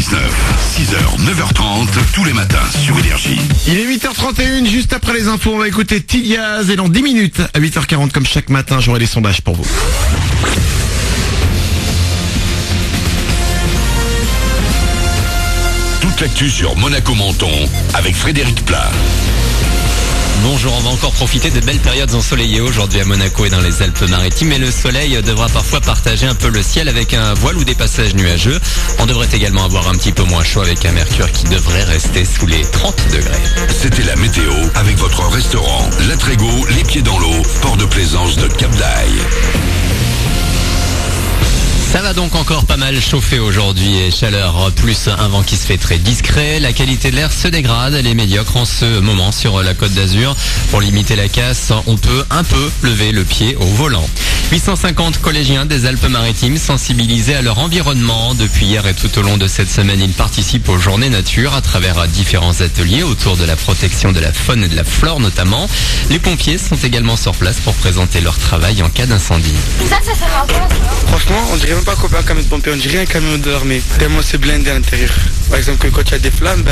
6h, 9h30, tous les matins sur Énergie. Il est 8h31, juste après les infos, on va écouter Tidiaz et dans 10 minutes, à 8h40 comme chaque matin, j'aurai des sondages pour vous. Toute l'actu sur Monaco Menton avec Frédéric Plat. Bonjour, on va encore profiter de belles périodes ensoleillées aujourd'hui à Monaco et dans les Alpes-Maritimes. Mais le soleil devra parfois partager un peu le ciel avec un voile ou des passages nuageux. On devrait également avoir un petit peu moins chaud avec un mercure qui devrait rester sous les 30 degrés. C'était la météo avec votre restaurant La Trégo, les pieds dans l'eau, port de plaisance de Cap d'Aille. Ça va donc encore pas mal chauffer aujourd'hui et chaleur plus un vent qui se fait très discret. La qualité de l'air se dégrade, elle est médiocre en ce moment sur la Côte d'Azur. Pour limiter la casse, on peut un peu lever le pied au volant. 850 collégiens des Alpes-Maritimes sensibilisés à leur environnement. Depuis hier et tout au long de cette semaine, ils participent aux Journées Nature à travers différents ateliers autour de la protection de la faune et de la flore notamment. Les pompiers sont également sur place pour présenter leur travail en cas d'incendie. Ça sert à quoi? Franchement, on dirait même pas qu'on fait un camion de pompiers, on dirait un camion d'armée. Tellement c'est blindé à l'intérieur. Par exemple, quand il y a des flammes,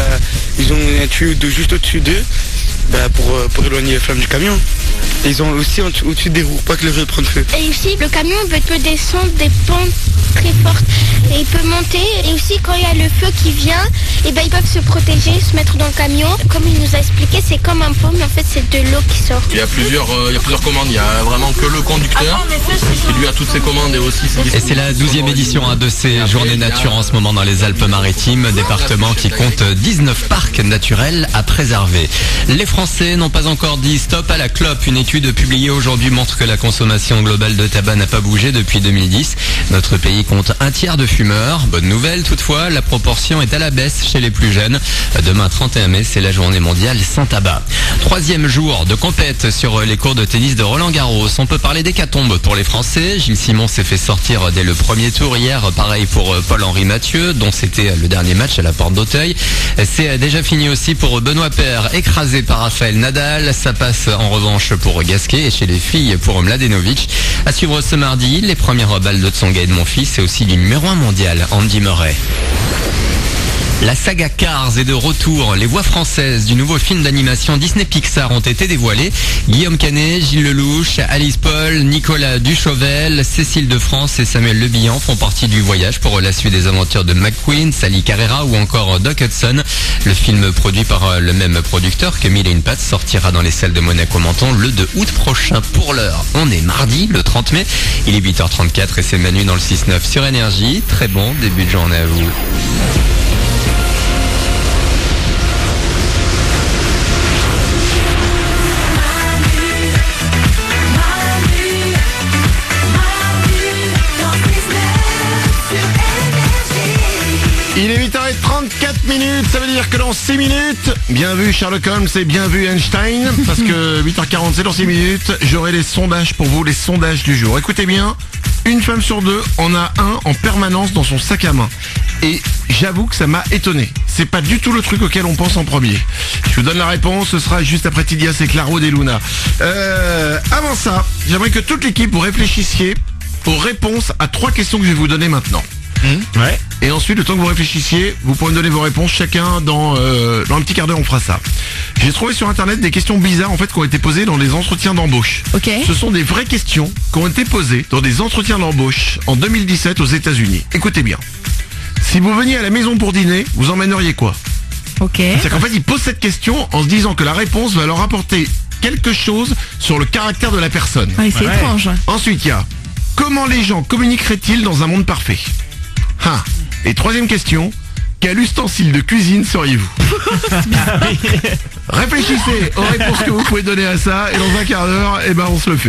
ils ont un tuyau juste au-dessus d'eux pour éloigner les flammes du camion. Et ils ont aussi au-dessus des roues, pour pas que le feu prenne feu. Et aussi, le camion peut descendre des pentes très fortes et il peut monter. Et aussi, quand il y a le feu qui vient, ils peuvent se protéger, se mettre dans le camion. Comme il nous a expliqué, c'est comme un pot, mais en fait, c'est de l'eau qui sort. Il y a plusieurs commandes. Il y a vraiment que le conducteur qui lui a toutes ses commandes et aussi ses... Et c'est la 12e édition de ces Journées Nature en ce moment dans les Alpes-Maritimes, département qui compte 19 parcs naturels à préserver. Les Français n'ont pas encore dit stop à la clope. Une étude publiée aujourd'hui montre que la consommation globale de tabac n'a pas bougé depuis 2010. Notre pays compte un tiers de fumeurs. Bonne nouvelle toutefois, la proportion est à la baisse chez les plus jeunes. Demain 31 mai, c'est la journée mondiale sans tabac. 3e jour de compète sur les cours de tennis de Roland-Garros. On peut parler d'hécatombe pour les Français. Gilles Simon s'est fait sortir dès le premier tour hier. Pareil pour Paul-Henri Mathieu, dont c'était le dernier match à la Porte d'Auteuil. C'est déjà fini aussi pour Benoît Paire, écrasé par Rafael Nadal. Ça passe en revanche pour Gasquet et chez les filles pour Mladenovic. À suivre ce mardi, les premières balles de Tsonga et de Monfils et aussi du numéro 1 mondial, Andy Murray. La saga Cars est de retour. Les voix françaises du nouveau film d'animation Disney Pixar ont été dévoilées. Guillaume Canet, Gilles Lelouch, Alice Paul, Nicolas Duchauvel, Cécile de France et Samuel Le Bihan font partie du voyage pour la suite des aventures de McQueen, Sally Carrera ou encore Doc Hudson. Le film produit par le même producteur que Mille et une pattes sortira dans les salles de Monaco Menton le 2 août prochain. Pour l'heure, on est mardi, le 30 mai. Il est 8h34 et c'est Manu dans le 6-9 sur Énergie. Très bon début de journée à vous. Il est 8h34, ça veut dire que dans 6 minutes, bien vu Sherlock Holmes et bien vu Einstein, parce que 8h40 c'est dans 6 minutes, j'aurai les sondages pour vous, les sondages du jour. Écoutez bien, une femme sur deux en a un en permanence dans son sac à main. Et j'avoue que ça m'a étonné. C'est pas du tout le truc auquel on pense en premier. Je vous donne la réponse, ce sera juste après Tidias et Claro des Luna. Avant ça, j'aimerais que toute l'équipe vous réfléchissiez aux réponses à 3 questions que je vais vous donner maintenant. Ouais. Et ensuite, le temps que vous réfléchissiez, vous pourrez me donner vos réponses chacun dans un petit quart d'heure, on fera ça. J'ai trouvé sur internet des questions bizarres en fait qui ont été posées dans des entretiens d'embauche. Ok. Ce sont des vraies questions qui ont été posées dans des entretiens d'embauche en 2017 aux États-Unis. Écoutez bien. Si vous veniez à la maison pour dîner, vous emmèneriez quoi? Ok. C'est qu'en fait, ils posent cette question en se disant que la réponse va leur apporter quelque chose sur le caractère de la personne. Ouais, c'est étrange. Ensuite, il y a comment les gens communiqueraient-ils dans un monde parfait? Et 3e question, quel ustensile de cuisine seriez-vous? Réfléchissez aux réponses que vous pouvez donner à ça et dans un quart d'heure, on se le fait.